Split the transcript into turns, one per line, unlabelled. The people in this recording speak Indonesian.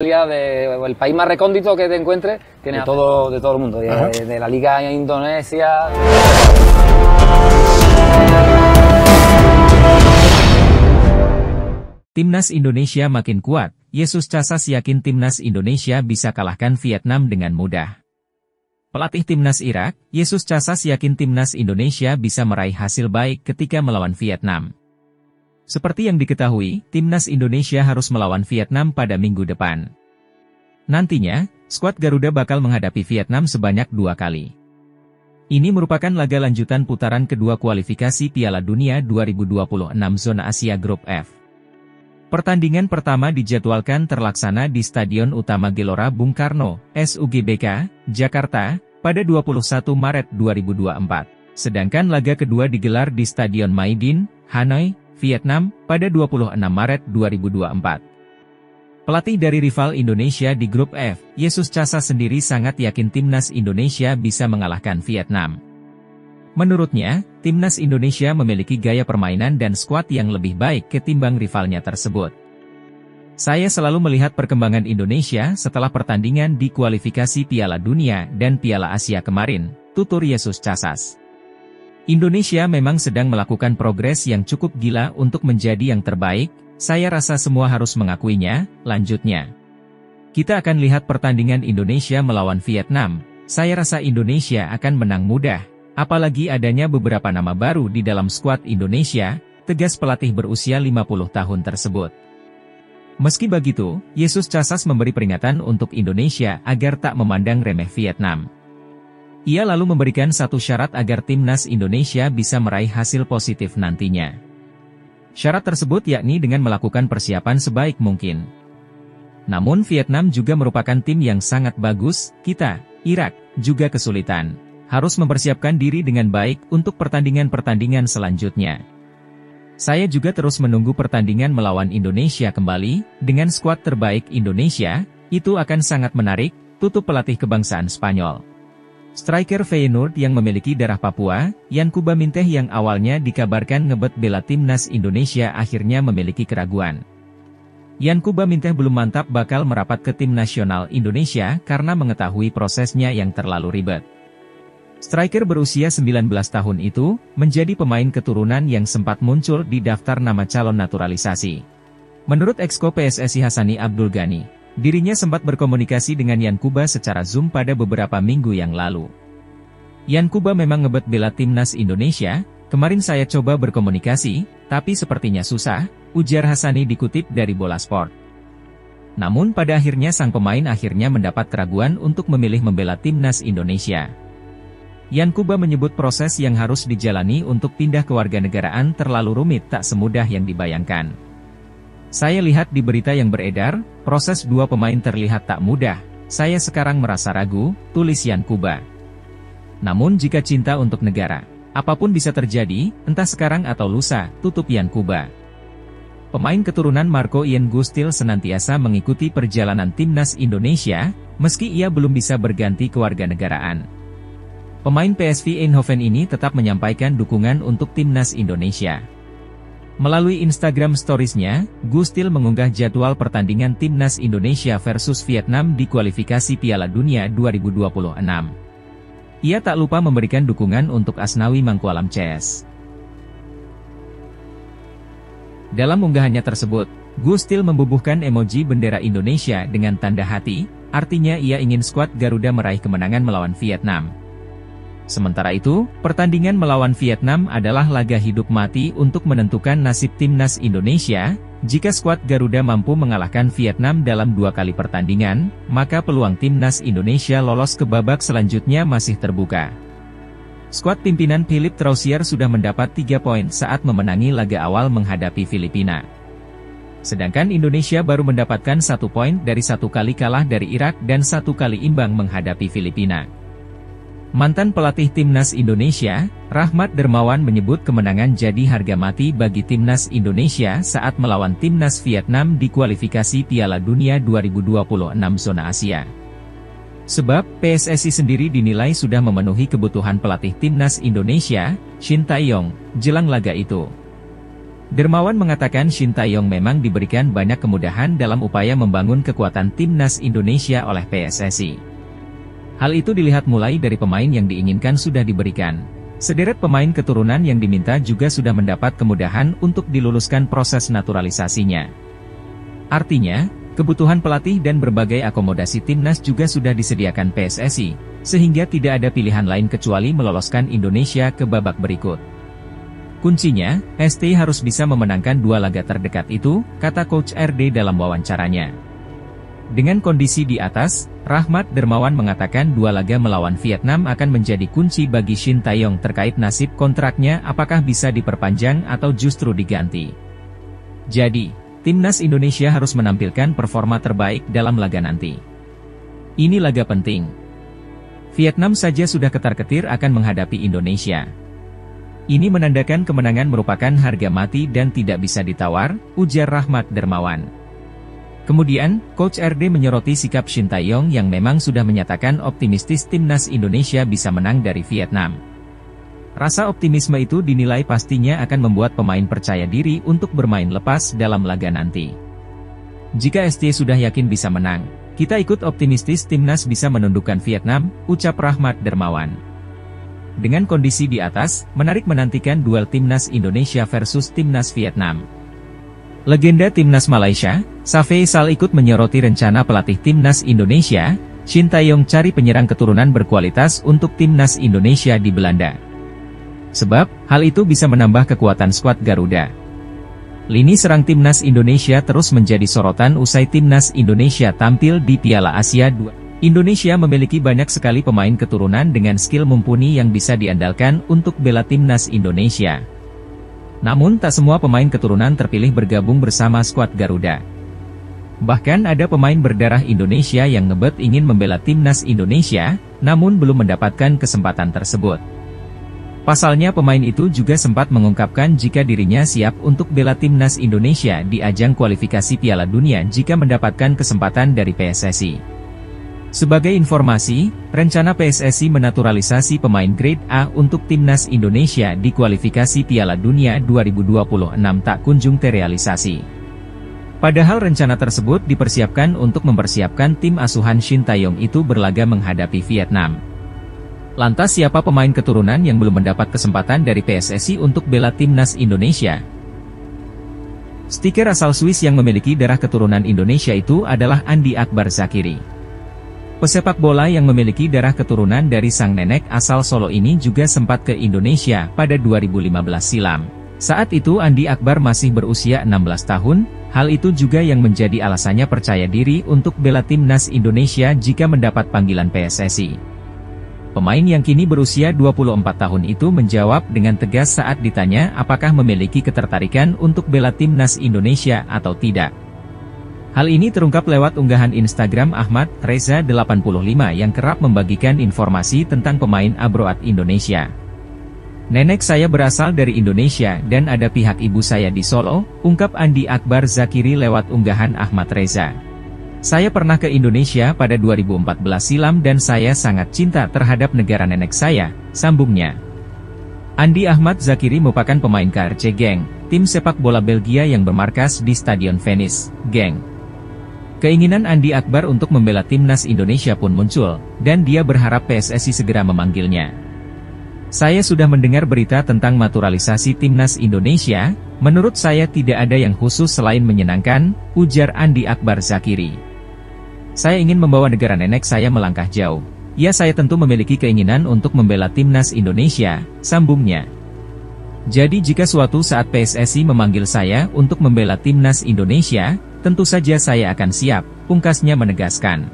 El país más recóndito que te encuentres, tiene de todo el mundo, de la Liga Indonesia.
Timnas Indonesia makin kuat. Yesus Casas yakin Timnas Indonesia bisa kalahkan Vietnam dengan mudah. Pelatih Timnas Irak, Yesus Casas yakin Timnas Indonesia bisa meraih hasil baik ketika melawan Vietnam. Seperti yang diketahui, Timnas Indonesia harus melawan Vietnam pada minggu depan. Nantinya, skuad Garuda bakal menghadapi Vietnam sebanyak 2 kali. Ini merupakan laga lanjutan putaran kedua kualifikasi Piala Dunia 2026 Zona Asia Grup F. Pertandingan pertama dijadwalkan terlaksana di Stadion Utama Gelora Bung Karno, SUGBK, Jakarta, pada 21 Maret 2024. Sedangkan laga kedua digelar di Stadion Maidin, Hanoi, Vietnam, pada 26 Maret 2024. Pelatih dari rival Indonesia di Grup F, Yesus Casas sendiri sangat yakin Timnas Indonesia bisa mengalahkan Vietnam. Menurutnya, Timnas Indonesia memiliki gaya permainan dan skuad yang lebih baik ketimbang rivalnya tersebut. Saya selalu melihat perkembangan Indonesia setelah pertandingan di kualifikasi Piala Dunia dan Piala Asia kemarin, tutur Yesus Casas. Indonesia memang sedang melakukan progres yang cukup gila untuk menjadi yang terbaik, saya rasa semua harus mengakuinya, lanjutnya. Kita akan lihat pertandingan Indonesia melawan Vietnam, saya rasa Indonesia akan menang mudah. Apalagi adanya beberapa nama baru di dalam skuad Indonesia, tegas pelatih berusia 50 tahun tersebut. Meski begitu, Yesus Casas memberi peringatan untuk Indonesia agar tak memandang remeh Vietnam. Ia lalu memberikan satu syarat agar Timnas Indonesia bisa meraih hasil positif nantinya. Syarat tersebut yakni dengan melakukan persiapan sebaik mungkin. Namun Vietnam juga merupakan tim yang sangat bagus, kita, Irak, juga kesulitan. Harus mempersiapkan diri dengan baik untuk pertandingan-pertandingan selanjutnya. Saya juga terus menunggu pertandingan melawan Indonesia kembali, dengan skuad terbaik Indonesia, itu akan sangat menarik, tutup pelatih kebangsaan Spanyol. Striker Feyenoord yang memiliki darah Papua, Yankuba Minteh yang awalnya dikabarkan ngebet bela Timnas Indonesia akhirnya memiliki keraguan. Yankuba Minteh belum mantap bakal merapat ke tim nasional Indonesia karena mengetahui prosesnya yang terlalu ribet. Striker berusia 19 tahun itu, menjadi pemain keturunan yang sempat muncul di daftar nama calon naturalisasi. Menurut Exco PSSI Hassani Abdul Ghani, dirinya sempat berkomunikasi dengan Yankuba secara Zoom pada beberapa minggu yang lalu. Yankuba memang ngebet bela Timnas Indonesia, kemarin saya coba berkomunikasi, tapi sepertinya susah, ujar Hassani dikutip dari Bola Sport. Namun pada akhirnya sang pemain akhirnya mendapat keraguan untuk memilih membela Timnas Indonesia. Yankuba menyebut proses yang harus dijalani untuk pindah kewarganegaraan terlalu rumit tak semudah yang dibayangkan. Saya lihat di berita yang beredar, proses 2 pemain terlihat tak mudah, saya sekarang merasa ragu, tulis Yankuba. Namun jika cinta untuk negara, apapun bisa terjadi, entah sekarang atau lusa, tutup Yankuba. Pemain keturunan Marco Ian Gustil senantiasa mengikuti perjalanan Timnas Indonesia, meski ia belum bisa berganti kewarganegaraan. Pemain PSV Eindhoven ini tetap menyampaikan dukungan untuk Timnas Indonesia. Melalui Instagram Stories-nya, Gustil mengunggah jadwal pertandingan Timnas Indonesia versus Vietnam di kualifikasi Piala Dunia 2026. Ia tak lupa memberikan dukungan untuk Asnawi Mangkualam CS. Dalam unggahannya tersebut, Gustil membubuhkan emoji bendera Indonesia dengan tanda hati, artinya ia ingin skuad Garuda meraih kemenangan melawan Vietnam. Sementara itu, pertandingan melawan Vietnam adalah laga hidup mati untuk menentukan nasib Timnas Indonesia. Jika skuad Garuda mampu mengalahkan Vietnam dalam 2 kali pertandingan, maka peluang Timnas Indonesia lolos ke babak selanjutnya masih terbuka. Skuad pimpinan Philip Troussier sudah mendapat 3 poin saat memenangi laga awal menghadapi Filipina. Sedangkan Indonesia baru mendapatkan 1 poin dari 1 kali kalah dari Irak dan 1 kali imbang menghadapi Filipina. Mantan pelatih Timnas Indonesia, Rahmat Dermawan menyebut kemenangan jadi harga mati bagi Timnas Indonesia saat melawan Timnas Vietnam di kualifikasi Piala Dunia 2026 Zona Asia. Sebab, PSSI sendiri dinilai sudah memenuhi kebutuhan pelatih Timnas Indonesia, Shin Tae-yong, jelang laga itu. Dermawan mengatakan Shin Tae-yong memang diberikan banyak kemudahan dalam upaya membangun kekuatan timnas Indonesia oleh PSSI. Hal itu dilihat mulai dari pemain yang diinginkan sudah diberikan. Sederet pemain keturunan yang diminta juga sudah mendapat kemudahan untuk diluluskan proses naturalisasinya. Artinya, kebutuhan pelatih dan berbagai akomodasi timnas juga sudah disediakan PSSI, sehingga tidak ada pilihan lain kecuali meloloskan Indonesia ke babak berikut. Kuncinya, ST harus bisa memenangkan 2 laga terdekat itu, kata Coach RD dalam wawancaranya. Dengan kondisi di atas, Rahmat Dermawan mengatakan 2 laga melawan Vietnam akan menjadi kunci bagi Shin Tae-yong terkait nasib kontraknya apakah bisa diperpanjang atau justru diganti. Jadi, timnas Indonesia harus menampilkan performa terbaik dalam laga nanti. Ini laga penting. Vietnam saja sudah ketar-ketir akan menghadapi Indonesia. Ini menandakan kemenangan merupakan harga mati dan tidak bisa ditawar, ujar Rahmat Dermawan. Kemudian, Coach RD menyoroti sikap Shin Tae-yong yang memang sudah menyatakan optimistis timnas Indonesia bisa menang dari Vietnam. Rasa optimisme itu dinilai pastinya akan membuat pemain percaya diri untuk bermain lepas dalam laga nanti. Jika ST sudah yakin bisa menang, kita ikut optimistis timnas bisa menundukkan Vietnam, ucap Rahmat Dermawan. Dengan kondisi di atas, menarik menantikan duel timnas Indonesia versus timnas Vietnam. Legenda timnas Malaysia, Safei Sal ikut menyoroti rencana pelatih timnas Indonesia, Shin Tae-yong cari penyerang keturunan berkualitas untuk timnas Indonesia di Belanda. Sebab, hal itu bisa menambah kekuatan skuad Garuda. Lini serang timnas Indonesia terus menjadi sorotan usai timnas Indonesia tampil di Piala Asia 2. Indonesia memiliki banyak sekali pemain keturunan dengan skill mumpuni yang bisa diandalkan untuk bela timnas Indonesia. Namun tak semua pemain keturunan terpilih bergabung bersama skuad Garuda. Bahkan ada pemain berdarah Indonesia yang ngebet ingin membela timnas Indonesia, namun belum mendapatkan kesempatan tersebut. Pasalnya pemain itu juga sempat mengungkapkan jika dirinya siap untuk bela timnas Indonesia di ajang kualifikasi Piala Dunia jika mendapatkan kesempatan dari PSSI. Sebagai informasi, rencana PSSI menaturalisasi pemain grade A untuk timnas Indonesia di kualifikasi Piala Dunia 2026 tak kunjung terrealisasi. Padahal rencana tersebut dipersiapkan untuk mempersiapkan tim asuhan Shin Tae-yong itu berlaga menghadapi Vietnam. Lantas siapa pemain keturunan yang belum mendapat kesempatan dari PSSI untuk bela timnas Indonesia? Stiker asal Swiss yang memiliki darah keturunan Indonesia itu adalah Andi Akbar Zakiri. Pesepak bola yang memiliki darah keturunan dari sang nenek asal Solo ini juga sempat ke Indonesia pada 2015 silam. Saat itu Andi Akbar masih berusia 16 tahun, hal itu juga yang menjadi alasannya percaya diri untuk bela timnas Indonesia jika mendapat panggilan PSSI. Pemain yang kini berusia 24 tahun itu menjawab dengan tegas saat ditanya apakah memiliki ketertarikan untuk bela timnas Indonesia atau tidak. Hal ini terungkap lewat unggahan Instagram Ahmad Reza 85 yang kerap membagikan informasi tentang pemain abroad Indonesia. Nenek saya berasal dari Indonesia dan ada pihak ibu saya di Solo, ungkap Andi Akbar Zakiri lewat unggahan Ahmad Reza. Saya pernah ke Indonesia pada 2014 silam dan saya sangat cinta terhadap negara nenek saya, sambungnya. Andi Ahmad Zakiri merupakan pemain KRC Genk, tim sepak bola Belgia yang bermarkas di Stadion Venice, Genk. Keinginan Andi Akbar untuk membela timnas Indonesia pun muncul, dan dia berharap PSSI segera memanggilnya. Saya sudah mendengar berita tentang naturalisasi timnas Indonesia, menurut saya tidak ada yang khusus selain menyenangkan, ujar Andi Akbar Zakiri. Saya ingin membawa negara nenek saya melangkah jauh. Ya saya tentu memiliki keinginan untuk membela timnas Indonesia, sambungnya. Jadi jika suatu saat PSSI memanggil saya untuk membela timnas Indonesia, tentu saja saya akan siap, pungkasnya menegaskan.